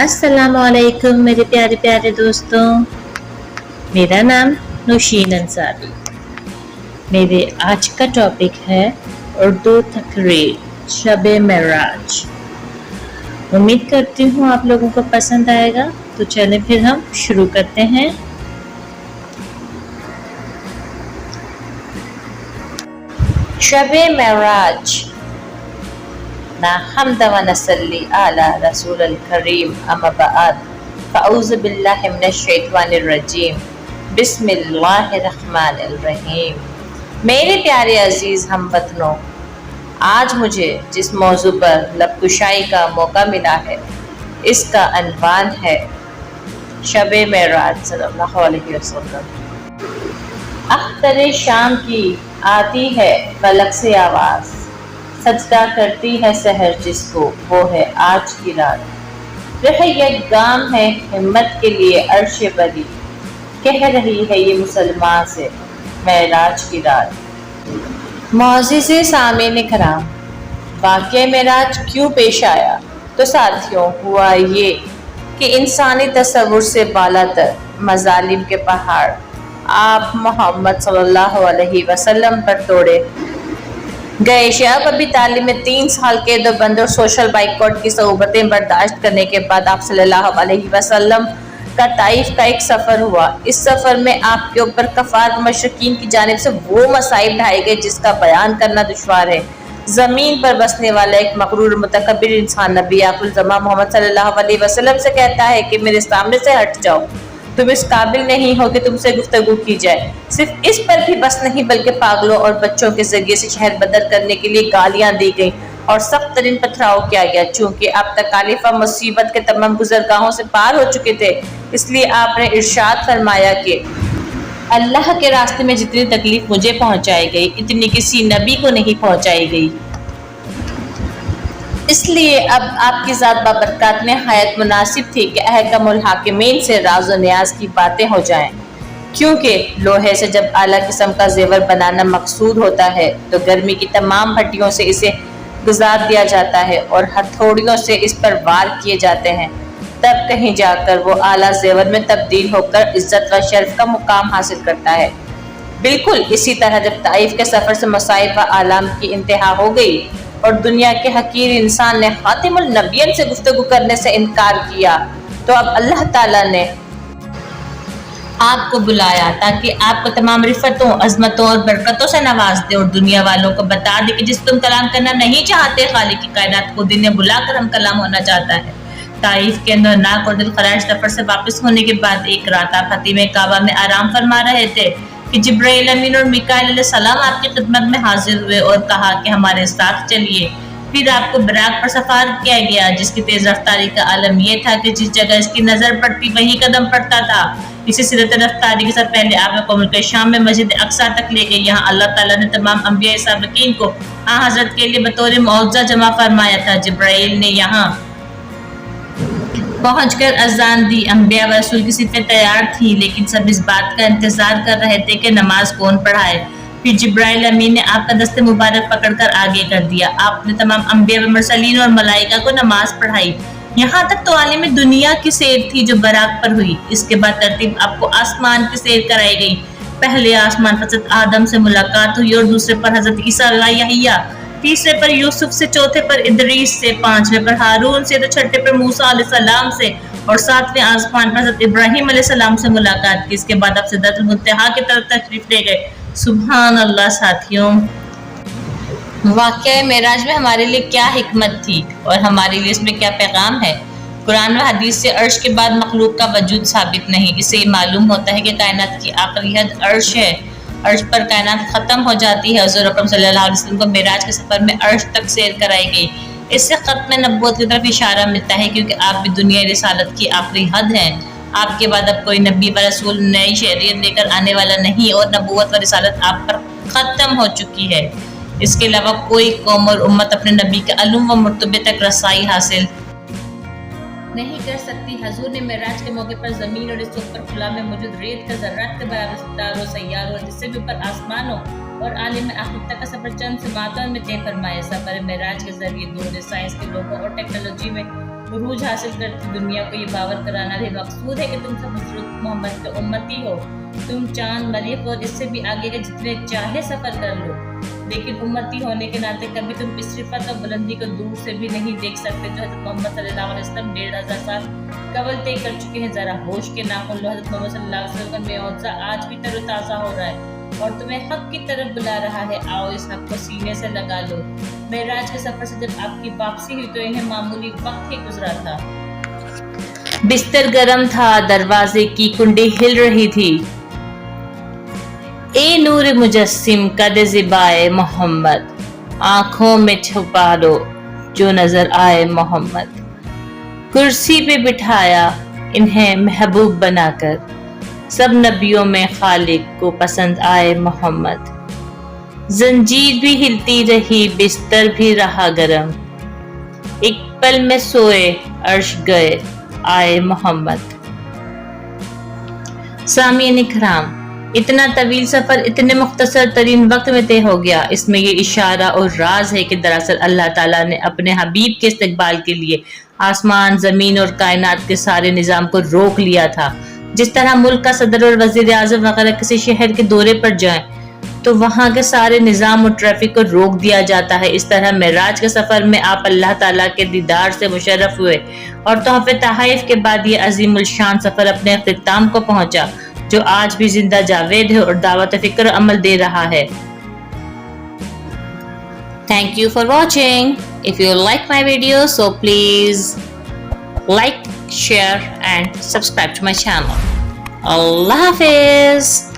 अस्सलाम वालेकुम मेरे प्यारे प्यारे दोस्तों। मेरा नाम नौशीन अंसारी। मेरे आज का टॉपिक है उर्दू तकरीर शब मेराज। उम्मीद करती हूँ आप लोगों को पसंद आएगा। तो चलें फिर हम शुरू करते हैं। शब मेराज ना हम्द व नसल्ली आला रसूल अल करीम अम्मा बाद फ़अऊज़ु बिल्लाहि मिनश शैतानिर रजीम बिस्मिल्लाहिर रहमानिर रहीम। मेरे प्यारे अजीज़ हमवतनों, आज मुझे जिस मौजू पर लबकुशाई का मौका मिला है इसका अनवान है शब मेराज सल्लल्लाहु अलैहि वसल्लम। अख्तर शाम की आती है फलक से आवाज़, सजदा करती है सहर जिसको वो है आज की रात। रह एक गाम है हिम्मत के लिए अर्श बरी, कह रही है ये मुसलमान से मेराज की रात। मौज़िज़े सामीन कराम, वाक़या मेराज क्यों पेश आया? तो साथियों हुआ ये कि इंसानी तसव्वुर से बालातर मज़ालिम के पहाड़ आप मोहम्मद सल्लल्लाहु अलैहि वसल्लम पर तोड़े गए। शब अबी तालिब में 3 साल कैद और बंद और सोशल बाइकआउट की सऊबतें बर्दाश्त करने के बाद आप सल्लल्लाहु अलैहि वसल्लम का ताइफ का एक सफ़र हुआ। इस सफ़र में आपके ऊपर कफ़ार मशरकीन की जानिब से वो मसाइब ढाए गए जिसका बयान करना दुश्वार है। ज़मीन पर बसने वाला एक मग़रूर मुतकब्बिर इंसान नबी आखिरुल ज़मां मोहम्मद सल्लल्लाहु अलैहि वसल्लम से कहता है कि मेरे सामने से हट जाओ, तुम इस काबिल नहीं हो कि तुमसे गुफ्तगू की जाए। सिर्फ इस पर भी बस नहीं बल्कि पागलों और बच्चों के जरिए से शहर बदर करने के लिए गालियां दी गई और सख्त तरीन पथराव किया गया। चूंकि आप तकालीफ और मुसीबत के तमाम गुजरगाहों से पार हो चुके थे, इसलिए आपने इरशाद फरमाया कि अल्लाह के रास्ते में जितनी तकलीफ मुझे पहुंचाई गई इतनी किसी नबी को नहीं पहुंचाई गई। इसलिए अब आपकी ज़ात बाबरकत में हयात मुनासिब थी कि अहकमुल हाकिमीन से राज व न्याज की बातें हो जाएं। क्योंकि लोहे से जब आला किस्म का जेवर बनाना मकसूद होता है तो गर्मी की तमाम भट्टियों से इसे गुजार दिया जाता है और हथौड़ियों से इस पर वार किए जाते हैं, तब कहीं जाकर वो आला जेवर में तब्दील होकर इज्जत व शर्फ का मुकाम हासिल करता है। बिल्कुल इसी तरह जब ताइफ के सफ़र से मसाइब व आलाम की इंतहा हो गई और दुनिया के हकीर इंसान ने खातिमुल नबिय्यीन से गुफ्तगू करने से इनकार किया, तो अब अल्लाह ताला ने आपको बुलाया ताकि आपको तमाम रिफतों, अजमतों और बरकतों से नवाज दे और दुनिया वालों को बता दे कि जिस तुम कलाम करना नहीं चाहते, खालिक की कायनात को दिन बुलाकर हम कलाम होना चाहता है। ताइफ के अंदर नाक और दिल खराश सफर से वापस होने के बाद एक रात आप हतीम काबा में आराम फरमा रहे थे कि जिब्राइल अमीन और मिकाईल अलैहिस्सलाम आपकी खिदमत में हाजिर हुए और कहा कि हमारे साथ चलिए। फिर आपको बराक पर सफार किया गया, जिसकी तेज रफ्तारी का आलम यह था कि जिस जगह इसकी नजर पड़ती वहीं कदम पड़ता था। इसी सिरत रफ्तारी के साथ पहले आप कौम के शाम में मस्जिद अक्सा तक ले गए। यहाँ अल्लाह ताला ने तमाम अंबिया साबिकीन को हजरत के लिए बतौर मौजज़ा जमा फरमाया था। जिब्राइल ने यहाँ पहुंचकर अजान दी। अंबिया व रसूल की सिफें तैयार थी, लेकिन सब इस बात का इंतजार कर रहे थे कि नमाज कौन पढ़ाए। फिर जिब्राइल अमीन ने आपका दस्ते मुबारक पकड़कर आगे कर दिया। आपने तमाम अंबिया व मुरसलीन और मलाइका को नमाज पढ़ाई। यहाँ तक तो आलिम दुनिया की सैर थी जो बराक पर हुई। इसके बाद तरतीब आपको आसमान की सैर कराई गई। पहले आसमान पर हज़रत आदम से मुलाकात हुई और दूसरे पर हज़रत ईसा व यहया, तीसरे पर यूसुफ से, चौथे पर इदरीस से, पांचवें पर हारून से, तो छठे पर मूसा अलैहिस्सलाम से और सातवें आसमान पर हज़रत इब्राहिम अलैहिस्सलाम से मुलाकात की। इसके बाद आप सिदरतुल मुंतहा की तरफ तशरीफ ले गए। सुभान अल्लाह। साथियों, वाक़या मेराज में हमारे लिए क्या हिकमत थी और हमारे लिए इसमें क्या पैगाम है? कुरान व हदीस से अर्श के बाद मखलूक का वजूद साबित नहीं। इससे ये मालूम होता है कि कायनात की आखिरी हद अर्श है। अर्श पर कायनात खत्म हो जाती है। हुज़ूर अकरम सल्लल्लाहु अलैहि वसल्लम को मेराज के सफर में अर्श तक सैर कराई गई। इससे खत्म नबूवत की तरफ इशारा मिलता है, क्योंकि आप भी दुनिया रिसालत की आखिरी हद हैं। आपके बाद अब कोई नबी व रसूल नई शरीयत लेकर आने वाला नहीं और नबूवत व रिसालत आप पर खत्म हो चुकी है। इसके अलावा कोई कौम और उम्मत अपने नबी के अलूम व मर्तबे तक रसाई हासिल नहीं कर सकती। हजूर ने मेराज के मौके पर जमीन और इस ऊपर खुला में मौजूद रेत का ज़र्रात के बराबर सितारों, सैयारों, जिससे भी ऊपर आसमानों और आलिम आखिरत तक का सफर चंद समातों में तय फरमाया। सफर मेराज के जरिए दुनिया साइंस के लोगों और टेक्नोलॉजी में عروج حاصل کرتی دنیا کو یہ باور کرانا بھی مقصود ہے کہ تم سب حضرت محمد کے امتی ہو. تم چاند، مریخ اور اس سے بھی آگے کے جتنے چاہے سفر کر لو، لیکن امتی ہونے کے ناطے کبھی تم اس رفعت اور بلندی کو دور سے بھی نہیں دیکھ سکتے جو حضرت محمد صلی اللہ علیہ وسلم 1500 سال قبل طے کر چکے ہیں. ذرا ہوش کے ناخن لو. حضرت محمد صلی اللہ علیہ وسلم کا معجزہ آج بھی تر و تازہ ہو رہا ہے اور تمہیں حق کی طرف بلا رہا ہے. آؤ اس حق کو سینے سے لگا لو. معراج کے سفر سے جب آپ کی واپسی ہوئی تو انہیں معمولی وقت ہی گزرا تھا. بستر گرم تھا، دروازے کی کنڈی ہل رہی تھی. اے نور مجسم قد زیبائے محمد، آنکھوں میں چھپا لو جو نظر آئے محمد. کرسی پہ بٹھایا انہیں محبوب بنا کر، سب نبیوں میں خالق کو پسند آئے محمد. زنجیر بھی ہلتی رہی، بستر بھی رہا گرم، ایک پل میں سوئے عرش گئے آئے محمد. سامعین کرام، اتنا طویل سفر اتنے مختصر ترین وقت میں طے ہو گیا. اس میں یہ اشارہ اور راز ہے کہ دراصل اللہ تعالیٰ نے اپنے حبیب کے استقبال کے لیے آسمان، زمین اور کائنات کے سارے نظام کو روک لیا تھا. جس طرح ملک کا صدر اور وزیر اعظم وغیرہ کسی شہر کے دورے پر جائیں تو وہاں کے سارے نظام اور ٹریفک کو روک دیا جاتا ہے، اس طرح معراج کے سفر میں آپ اللہ تعالیٰ کے دیدار سے مشرف ہوئے اور تحفے تحائف کے بعد یہ عظیم الشان سفر اپنے اختتام کو پہنچا جو آج بھی زندہ جاوید ہے اور دعوت فکر و عمل دے رہا ہے. Thank you for watching. If you like my video, so please like, share and subscribe to my channel. Allah Hafiz.